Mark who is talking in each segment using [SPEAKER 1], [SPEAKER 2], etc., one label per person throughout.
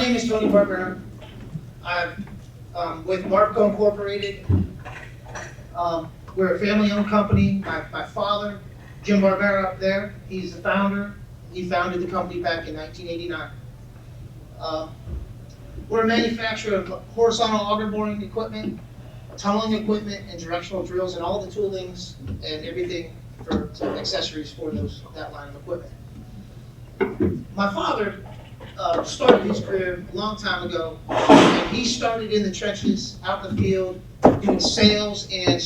[SPEAKER 1] name is Tony Barbera. I'm with Barbco Incorporated. We're a family-owned company. My father, Jim Barbera up there, he's the founder. He founded the company back in 1989. We're a manufacturer of horizontal auger boring equipment, tunneling equipment, and directional drills, and all the toolings and everything for accessories for that line of equipment. My father started his career a long time ago, and he started in the trenches, out in the field, doing sales and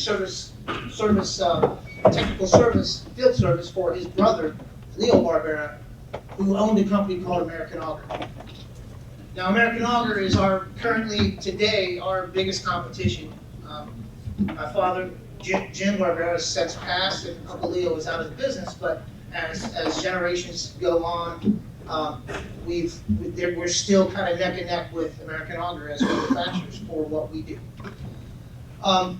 [SPEAKER 1] technical service, field service for his brother, Leo Barbera, who owned a company called American Auger. Now, American Auger is currently today our biggest competition. My father, Jim Barbera, has since passed, and Uncle Leo is out of the business, but as generations go on, we're still kind of neck and neck with American Auger as manufacturers for what we do. I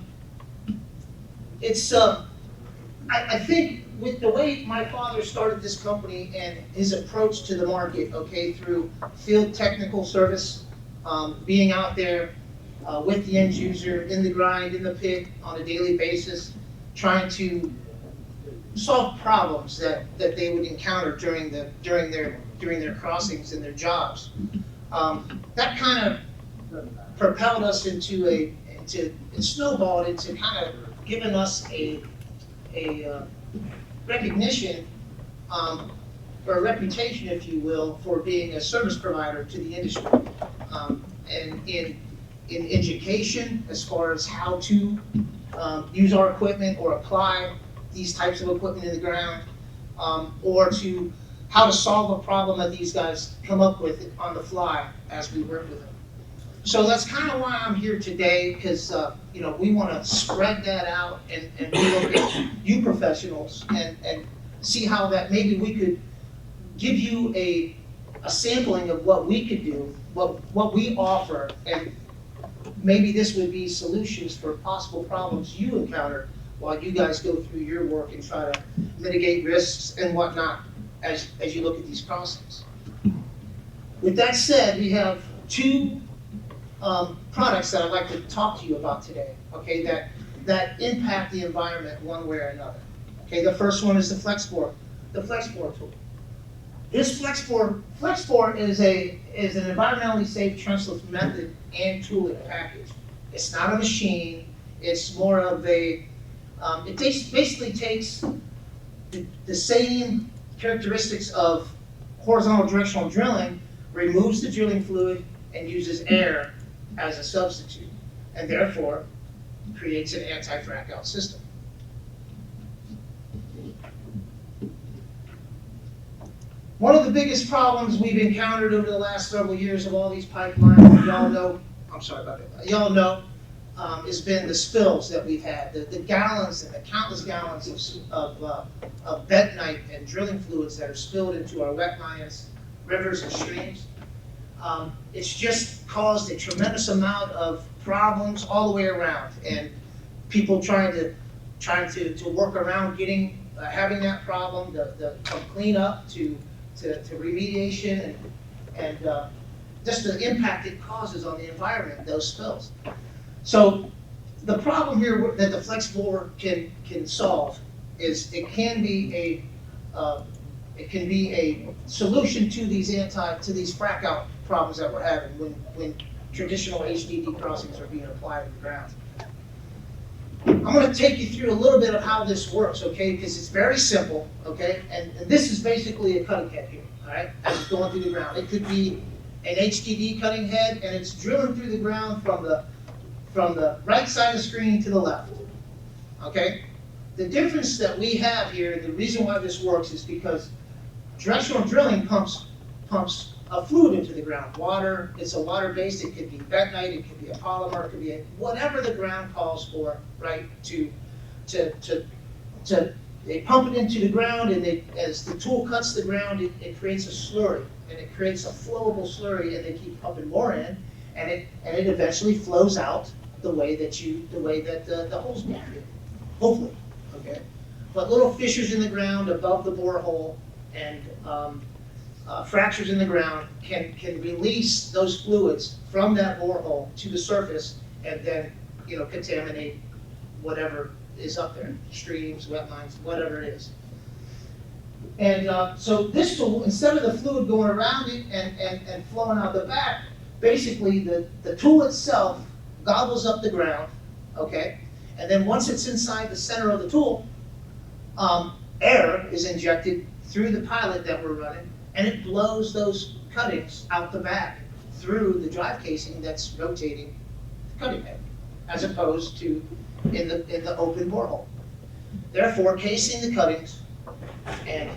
[SPEAKER 1] think with the way my father started this company and his approach to the market, okay, through field technical service, being out there with the end user, in the grind, in the pit on a daily basis, trying to solve problems that they would encounter during their crossings and their jobs. That kind of propelled us it snowballed into kind of giving us a recognition or a reputation, if you will, for being a service provider to the industry. And in education, as far as how to use our equipment or apply these types of equipment in the ground, or to how to solve a problem that these guys come up with on the fly as we work with them. So that's kind of why I'm here today, because we want to spread that out and we look at you professionals and see how that maybe we could give you a sampling of what we could do, what we offer, and maybe this would be solutions for possible problems you encounter while you guys go through your work and try to mitigate risks and whatnot as you look at these crossings. With that said, we have two products that I'd like to talk to you about today, okay, that impact the environment one way or another. Okay, the first one is the FlexBore tool. This FlexBore is an environmentally safe trenchless method and tooling package. It's not a machine. It's more of a basically takes the same characteristics of horizontal directional drilling, removes the drilling fluid, and uses air as a substitute, and therefore creates an anti-frack out system. One of the biggest problems we've encountered over the last several years of all these pipelines, y'all know, has been the spills that we've had, the gallons and the countless gallons of bentonite and drilling fluids that are spilled into our wetlands, rivers, and streams. It's just caused a tremendous amount of problems all the way around, and people trying to work around having that problem, from cleanup to remediation and just the impact it causes on the environment, those spills. So the problem here that the FlexBore can solve is it can be a solution to these frack out problems that we're having when traditional HDD crossings are being applied to the ground. I'm going to take you through a little bit of how this works, okay? Because it's very simple, okay? And this is basically a cutting head here, all right? As it's going through the ground. It could be an HDD cutting head, and it's drilling through the ground from the right side of the screen to the left, okay? The difference that we have here, and the reason why this works, is because directional drilling pumps a fluid into the ground. Water, it's a water-based, it could be bentonite, it could be a polymer, it could be whatever the ground calls for, right? They pump it into the ground, and as the tool cuts the ground, it creates a slurry, and it creates a flowable slurry, and they keep pumping more in, and it eventually flows out the way that the hole's buried, hopefully, okay? But little fissures in the ground above the borehole, and fractures in the ground can release those fluids from that borehole to the surface and then, contaminate whatever is up there, streams, wetlands, whatever it is. And so this tool, instead of the fluid going around it and flowing out the back, basically the tool itself gobbles up the ground, okay? And then once it's inside the center of the tool, air is injected through the pilot that we're running, and it blows those cuttings out the back through the drive casing that's rotating the cutting head, as opposed to in the open borehole. Therefore, casing the cuttings and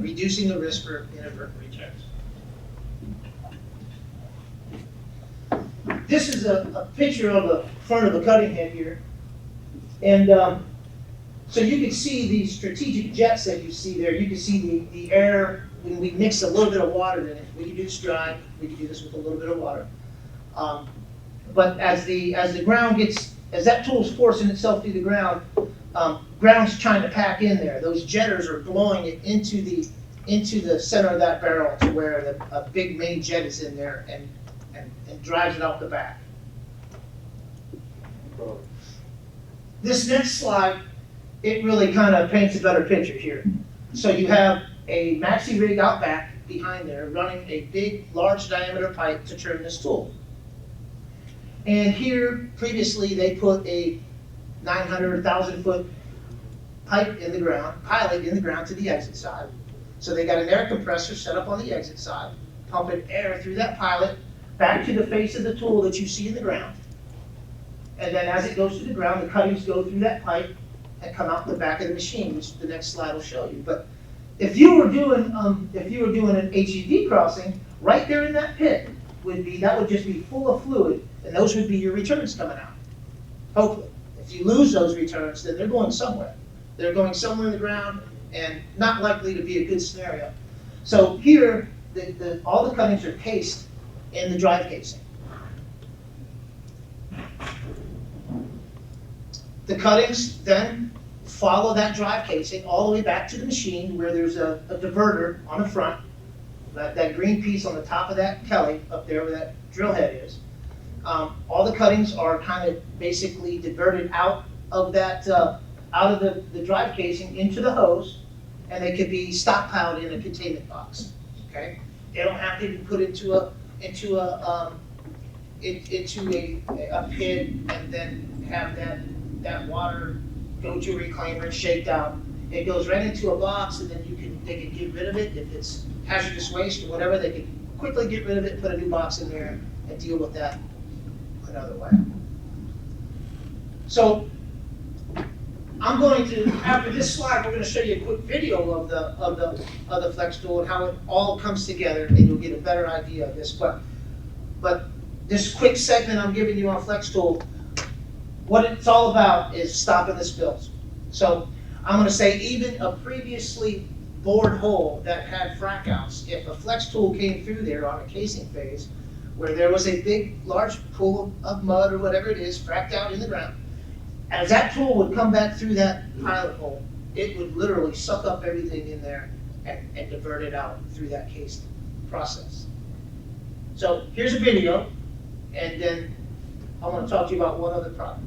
[SPEAKER 1] reducing the risk for inadvertent returns. This is a picture of the front of the cutting head here, and so you can see these strategic jets that you see there. You can see the air when we mix a little bit of water in it. We can do this dry. We can do this with a little bit of water. But as the ground as that tool is forcing itself through the ground, ground's trying to pack in there. Those jetters are blowing it into the center of that barrel to where a big main jet is in there and drives it out the back. This next slide, it really kind of paints a better picture here. So you have a maxi rig out back behind there running a big, large diameter pipe to turn this tool. And here, previously, they put a 900, 1,000 foot pipe in the ground, pilot in the ground to the exit side. So they got an air compressor set up on the exit side, pumping air through that pilot back to the face of the tool that you see in the ground. And then as it goes to the ground, the cuttings go through that pipe and come out the back of the machine, which the next slide will show you. But if you were doing an HEV crossing, right there in that pit that would just be full of fluid, and those would be your returns coming out. Hopefully, if you lose those returns, then they're going somewhere. They're going somewhere in the ground, and not likely to be a good scenario. So here, all the cuttings are cased in the drive casing. The cuttings then follow that drive casing all the way back to the machine where there's a diverter on the front, that green piece on the top of that Kelly up there where that drill head is. All the cuttings are kind of basically diverted out of that, out of the drive casing into the hose, and they could be stockpiled in a containment box. Okay, they don't have to be put into a pit and then have that water go to a reclaimer and shaked out. It goes right into a box, and then they can get rid of it. If it's hazardous waste or whatever, they can quickly get rid of it, put a new box in there, and deal with that another way. So I'm going to, after this slide, we're going to show you a quick video of the flex tool and how it all comes together, and you'll get a better idea of this. But this quick segment I'm giving you on flex tool, what it's all about is stopping the spills. So I'm going to say even a previously bored hole that had frac outs, if a flex tool came through there on a casing phase where there was a big, large pool of mud or whatever it is fracked out in the ground, as that tool would come back through that pilot hole, it would literally suck up everything in there and divert it out through that cased process. So here's a video, and then I want to talk to you about one other product.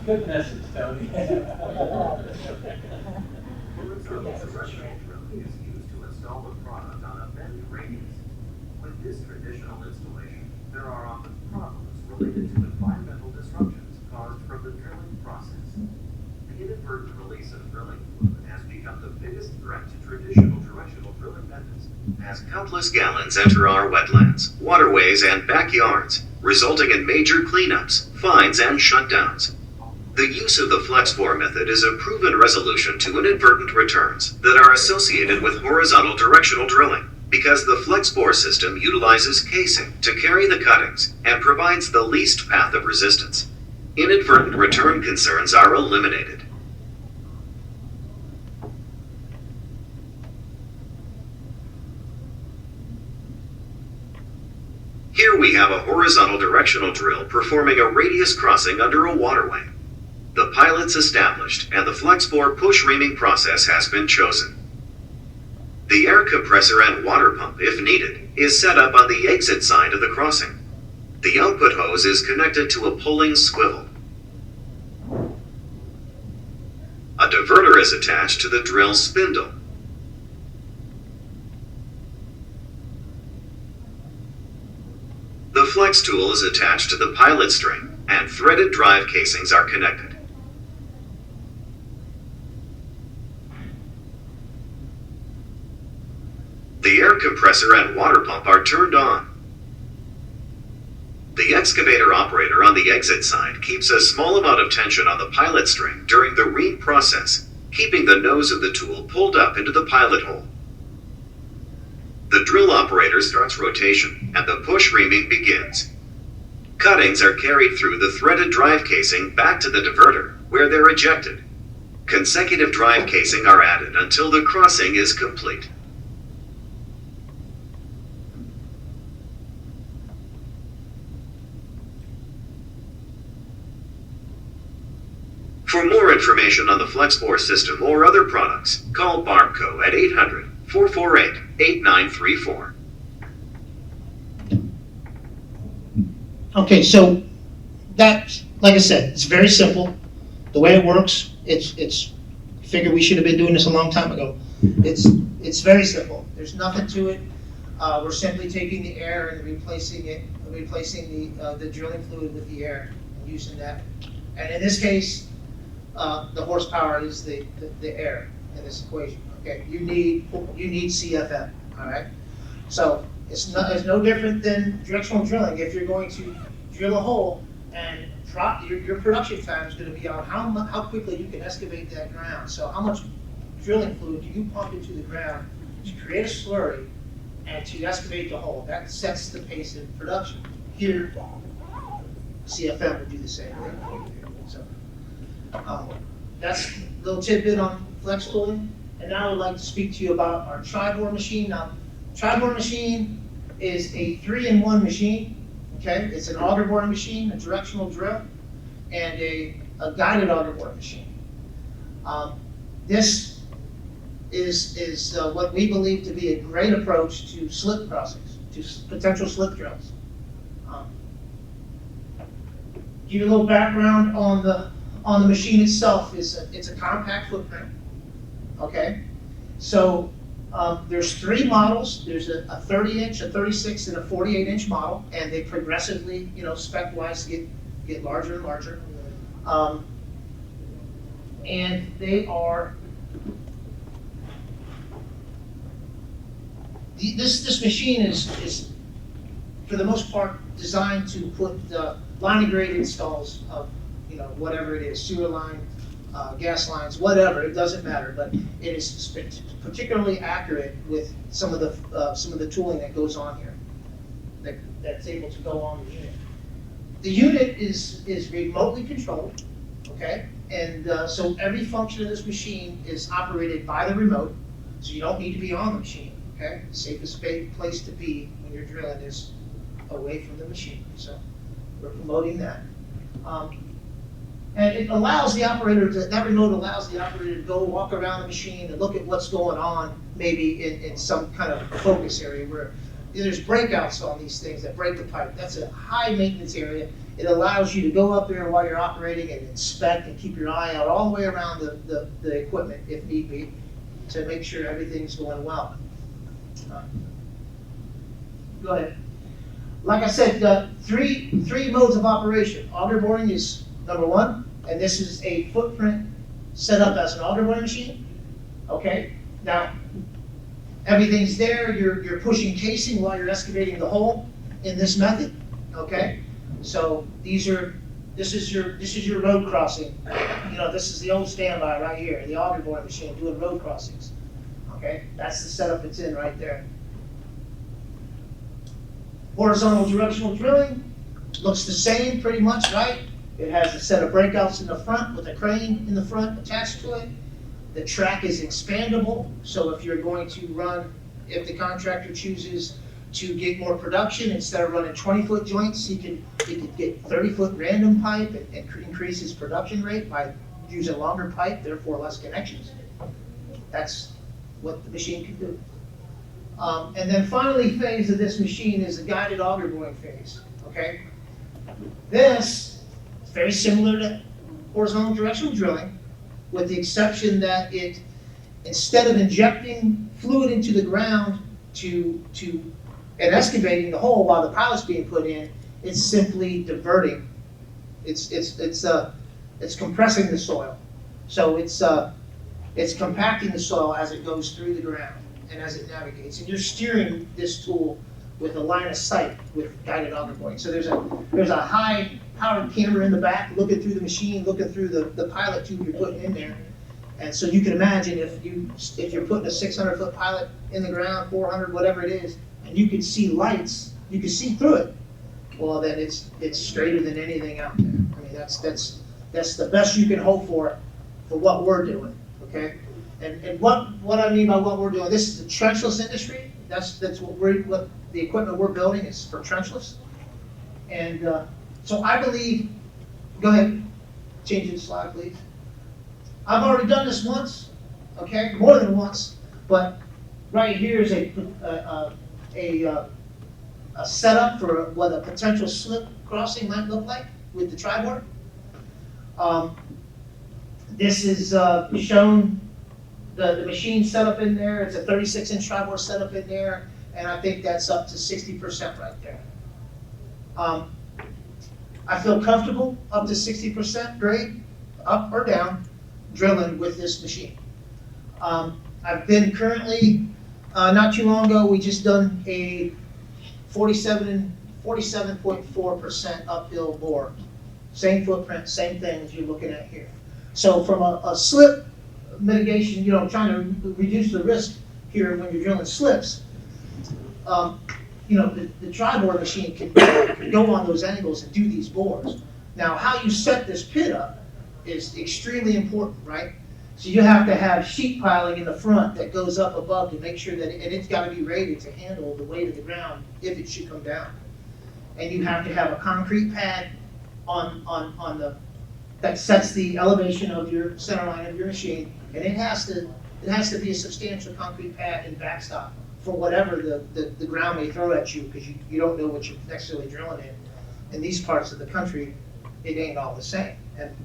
[SPEAKER 2] Good message, Tony.
[SPEAKER 3] Refreshment drill is used to install the product on a bent radius. With this traditional installation, there are often problems related to environmental disruptions caused from the drilling process. The inadvertent release of drilling fluid has become the biggest threat to traditional directional drilling methods, as countless gallons enter our wetlands, waterways, and backyards, resulting in major cleanups, fines, and shutdowns. The use of the flex-bore method is a proven resolution to inadvertent returns that are associated with horizontal directional drilling.
[SPEAKER 2] because the flex bore system utilizes casing to carry the cuttings and provides the least path of resistance. Inadvertent return concerns are eliminated. Here we have a horizontal directional drill performing a radius crossing under a waterway. The pilot's established and the flex bore push reaming process has been chosen. The air compressor and water pump, if needed, is set up on the exit side of the crossing. The output hose is connected to a pulling swivel. A diverter is attached to the drill spindle. The flex tool is attached to the pilot string, and threaded drive casings are connected. The air compressor and water pump are turned on. The excavator operator on the exit side keeps a small amount of tension on the pilot string during the ream process, keeping the nose of the tool pulled up into the pilot hole. The drill operator starts rotation, and the push reaming begins. Cuttings are carried through the threaded drive casing back to the diverter, where they're ejected. Consecutive drive casing are added until the crossing is complete. For more information on the FlexBore system or other products, call Barbco at 800-448-8934.
[SPEAKER 1] Okay, so that, like I said, it's very simple. The way it works, it's figured we should have been doing this a long time ago. It's very simple. There's nothing to it. We're simply taking the air and replacing the drilling fluid with the air and using that. And in this case, the horsepower is the air in this equation. Okay, you need CFM. All right, so it's no different than directional drilling. If you're going to drill a hole and drop your production time is going to be on how quickly you can excavate that ground. So how much drilling fluid do you pump into the ground to create a slurry and to excavate the hole? That sets the pace of production. Here, CFM would do the same thing. So that's a little tidbit on flex tooling. And now I would like to speak to you about our tri-bore machine. Now, tri-bore machine is a 3-in-1 machine. Okay, it's an auger boring machine, a directional drill, and a guided auger boring machine. This is what we believe to be a great approach to slip crossings, to potential slip drills. Give you a little background on the machine itself. It's a compact footprint. Okay, so there's 3 models. There's a 30-inch, a 36, and a 48-inch model, and they progressively, spec-wise, get larger and larger. And they are this machine is for the most part designed to put line and grade installs of whatever it is, sewer line, gas lines, whatever, it doesn't matter, but it is particularly accurate with some of the tooling that goes on here, that's able to go on the unit. The unit is remotely controlled, okay, and so every function of this machine is operated by the remote, so you don't need to be on the machine, okay? The safest place to be when you're drilling is away from the machine, so we're promoting that. And it allows the operator that remote allows the operator to go walk around the machine and look at what's going on, maybe in some kind of focus area where there's breakouts on these things that break the pipe. That's a high maintenance area. It allows you to go up there while you're operating and inspect and keep your eye out all the way around the equipment if need be to make sure everything's going well. Go ahead. Like I said, three modes of operation. Auger boring is number 1, and this is a footprint set up as an auger boring machine. Okay, now everything's there. You're pushing casing while you're excavating the hole in this method. Okay, so this is your road crossing. This is the old standby right here, the auger boring machine doing road crossings. Okay, that's the setup it's in right there. Horizontal directional drilling looks the same pretty much, right? It has a set of breakouts in the front with a crane in the front attached to it. The track is expandable, so if you're going to run, if the contractor chooses to get more production, instead of running 20-foot joints, he can get 30-foot random pipe and increase his production rate by using longer pipe, therefore less connections. That's what the machine can do. And then finally phase of this machine is the guided auger boring phase, okay? This is very similar to horizontal directional drilling, with the exception that it, instead of injecting fluid into the ground and excavating the hole while the pilot's being put in, it's simply diverting. It's compressing the soil. So it's compacting the soil as it goes through the ground and as it navigates. And you're steering this tool with a line of sight with guided auger boring. So there's a high-powered camera in the back looking through the machine, looking through the pilot tube you're putting in there. And so you can imagine if you're putting a 600-foot pilot in the ground, 400, whatever it is, and you can see lights, you can see through it. Well, then it's straighter than anything out there. I mean, that's the best you can hope for what we're doing. Okay, and what I mean by what we're doing, this is the trenchless industry. That's what the equipment we're building is for trenchless. And so I believe, go ahead, change the slide, please. I've already done this once, okay, more than once, but right here is a setup for what a potential slip crossing might look like with the tri-board. This is shown the machine setup in there. It's a 36-inch tri-board setup in there, and I think that's up to 60% right there. I feel comfortable up to 60% grade, up or down, drilling with this machine. I've been currently, not too long ago, we just done a 47.4% uphill bore. Same footprint, same thing as you're looking at here. So from a slip mitigation, trying to reduce the risk here when you're drilling slips, the tri-bore machine can go on those angles and do these bores. Now, how you set this pit up is extremely important, right? So you have to have sheet piling in the front that goes up above to make sure that, and it's got to be rated to handle the weight of the ground if it should come down. And you have to have a concrete pad that sets the elevation of your center line of your machine, and it has to be a substantial concrete pad and backstop for whatever the ground may throw at you, because you don't know what you're necessarily drilling in. In these parts of the country, it ain't all the same. And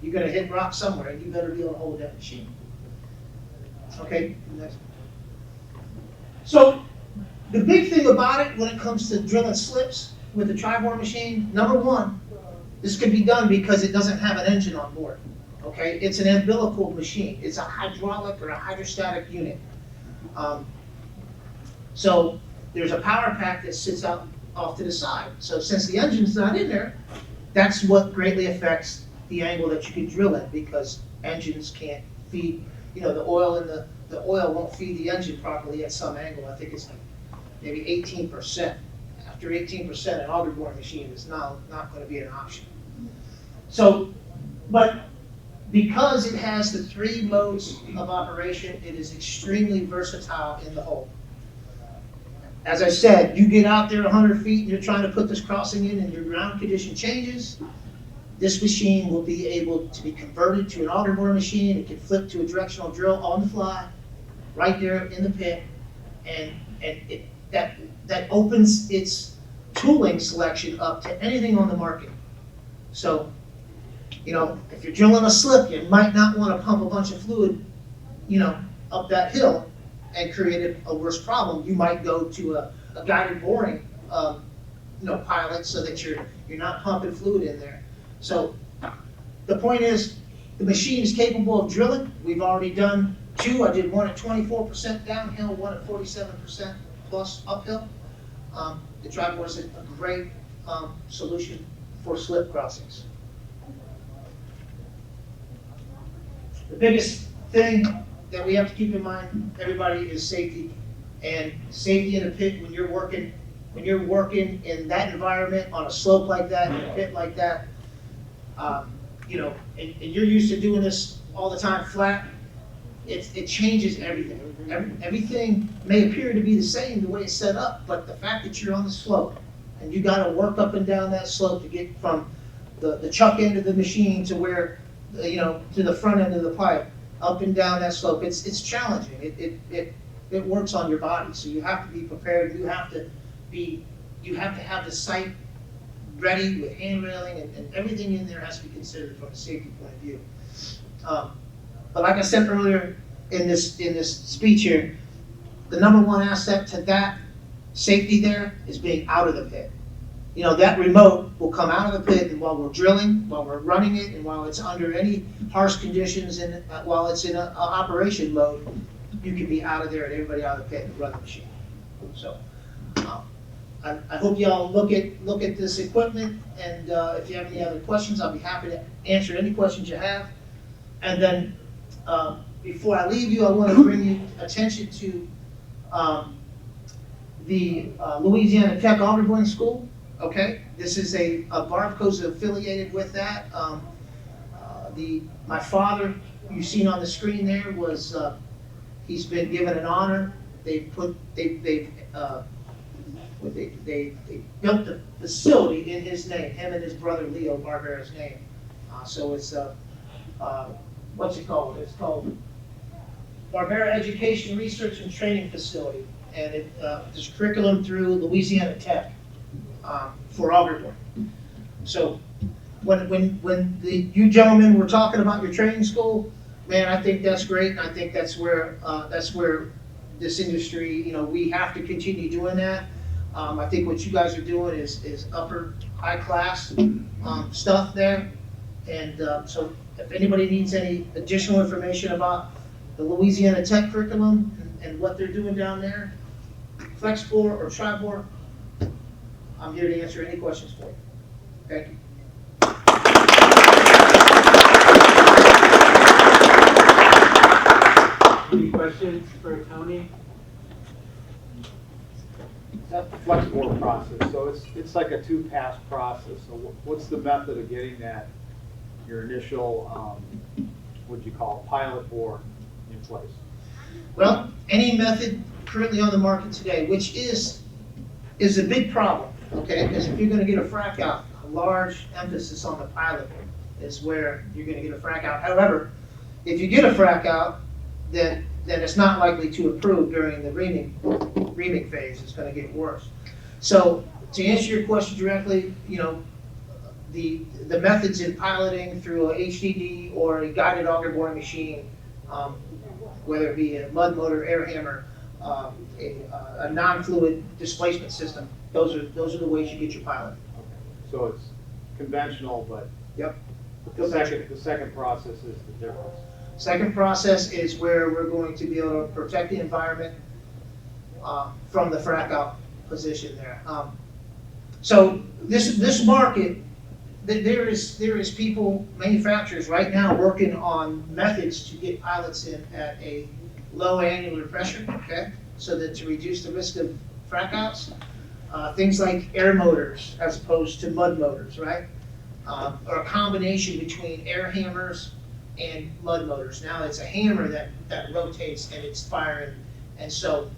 [SPEAKER 1] you're gonna hit rock somewhere, and you better be able to hold that machine. Okay, next. So the big thing about it when it comes to drilling slips with the tri-bore machine, number one, this can be done because it doesn't have an engine on board. Okay, it's an umbilical machine. It's a hydraulic or a hydrostatic unit. So there's a power pack that sits out off to the side. So since the engine's not in there, that's what greatly affects the angle that you can drill in, because engines can't feed, the oil and the oil won't feed the engine properly at some angle. I think it's like maybe 18%. After 18%, an auger boring machine is not going to be an option. So, but because it has the 3 modes of operation, it is extremely versatile in the hole. As I said, you get out there 100 feet and you're trying to put this crossing in and your ground condition changes, this machine will be able to be converted to an auger boring machine. It can flip to a directional drill on the fly, right there in the pit, and that opens its tooling selection up to anything on the market. So, if you're drilling a slip, you might not want to pump a bunch of fluid, up that hill and create a worse problem. You might go to a guided boring, pilot, so that you're not pumping fluid in there. So the point is, the machine is capable of drilling. We've already done 2. I did one at 24% downhill, one at 47% plus uphill. The tri-bore is a great solution for slip crossings. The biggest thing that we have to keep in mind, everybody, is safety. And safety in a pit when you're working when you're working in that environment on a slope like that, in a pit like that, you know, and you're used to doing this all the time flat, it changes everything. Everything may appear to be the same the way it's set up, but the fact that you're on the slope and you got to work up and down that slope to get from the chuck end of the machine to where, you know, to the front end of the pipe, up and down that slope, it's challenging. It works on your body, so you have to be prepared. You have to have the site ready with hand railing, and everything in there has to be considered from a safety point of view. But like I said earlier in this speech here, the number one asset to that safety there is being out of the pit. You know, that remote will come out of the pit, and while we're drilling, while we're running it, and while it's under any harsh conditions, and while it's in a operation mode, you can be out of there and everybody out of the pit and run the machine. So I hope y'all look at this equipment, and if you have any other questions, I'll be happy to answer any questions you have. And then before I leave you, I want to bring you attention to the Louisiana Tech Auger Boring School. Okay, this is a Barbco's affiliated with that. My father, you've seen on the screen there, was he's been given an honor. They built the facility in his name, him and his brother Leo Barbera's name. So it's what's it called? It's called Barbera Education Research and Training Facility, and there's curriculum through Louisiana Tech for auger boring. So when you gentlemen were talking about your training school, man, I think that's great, and I think that's where this industry, you know, we have to continue doing that. I think what you guys are doing is upper high class stuff there, and so if anybody needs any additional information about the Louisiana Tech curriculum and what they're doing down there, flex bore or tri-bore, I'm here to answer any questions for you. Thank you.
[SPEAKER 4] Any questions for Tony?
[SPEAKER 5] That's the flex bore process, so it's like a two-pass process. So what's the method of getting that, your initial, what'd you call it, pilot bore in place?
[SPEAKER 1] Well, any method currently on the market today, which is a big problem, okay? Because if you're gonna get a frac out, a large emphasis on the pilot is where you're gonna get a frac out. However, if you get a frac out, then it's not likely to improve during the reaming phase. It's going to get worse. So to answer your question directly, you know, the methods in piloting through a HDD or a guided auger boring machine, whether it be a mud motor, air hammer, a non-fluid displacement system, those are the ways you get your pilot.
[SPEAKER 5] Okay. So it's conventional, but
[SPEAKER 1] Yep.
[SPEAKER 5] the second process is the difference.
[SPEAKER 1] Second process is where we're going to be able to protect the environment from the frac out position there. So this market, there is people, manufacturers right now working on methods to get pilots in at a low annular pressure, okay? So that to reduce the risk of frac outs. Things like air motors as opposed to mud motors, right? Or a combination between air hammers and mud motors. Now it's a hammer that rotates and it's firing. And so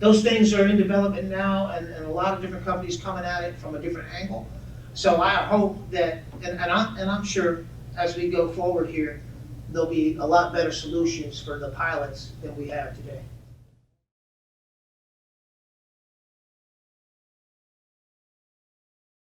[SPEAKER 1] those things are in development now, and a lot of different companies coming at it from a different angle. So I hope that, and I'm sure as we go forward here, there'll be a lot better solutions for the pilots than we have today.